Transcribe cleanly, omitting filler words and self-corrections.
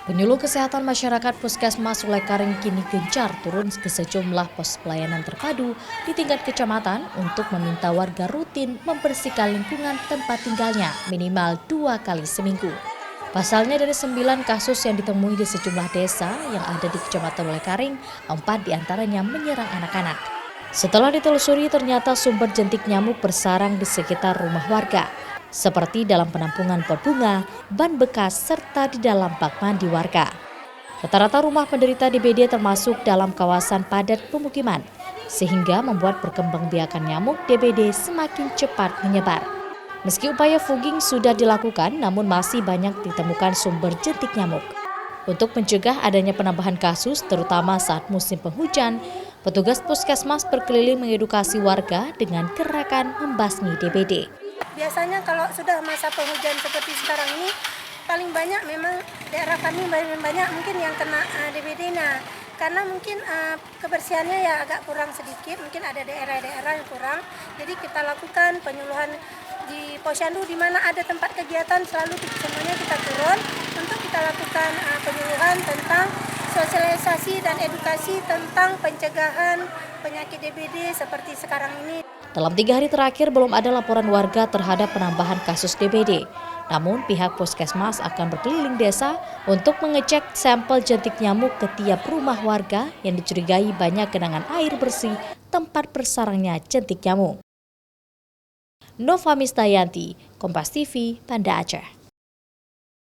Penyuluh Kesehatan Masyarakat Puskesmas Sulekaring kini gencar turun ke sejumlah pos pelayanan terpadu di tingkat kecamatan untuk meminta warga rutin membersihkan lingkungan tempat tinggalnya minimal 2 kali seminggu. Pasalnya dari 9 kasus yang ditemui di sejumlah desa yang ada di Kecamatan Sulekaring, 4 diantaranya menyerang anak-anak. Setelah ditelusuri ternyata sumber jentik nyamuk bersarang di sekitar rumah warga, seperti dalam penampungan pot bunga, ban bekas, serta di dalam bak mandi warga. Rata-rata rumah penderita DBD termasuk dalam kawasan padat pemukiman, sehingga membuat perkembangbiakan nyamuk DBD semakin cepat menyebar. Meski upaya fogging sudah dilakukan, namun masih banyak ditemukan sumber jentik nyamuk. Untuk mencegah adanya penambahan kasus, terutama saat musim penghujan, petugas puskesmas berkeliling mengedukasi warga dengan gerakan membasmi DBD. Biasanya kalau sudah masa penghujan seperti sekarang ini, paling banyak memang daerah kami banyak mungkin yang kena DBD. Nah, karena mungkin kebersihannya ya agak kurang sedikit, mungkin ada daerah-daerah yang kurang. Jadi kita lakukan penyuluhan di Posyandu di mana ada tempat kegiatan, selalu semuanya kita turun untuk kita lakukan penyuluhan tentang sosialisasi dan edukasi tentang pencegahan penyakit DBD seperti sekarang ini. Dalam 3 hari terakhir belum ada laporan warga terhadap penambahan kasus DBD. Namun pihak puskesmas akan berkeliling desa untuk mengecek sampel jentik nyamuk ke tiap rumah warga yang dicurigai banyak genangan air bersih tempat bersarangnya jentik nyamuk. Nova Mistayanti, Kompas TV, Banda Aceh.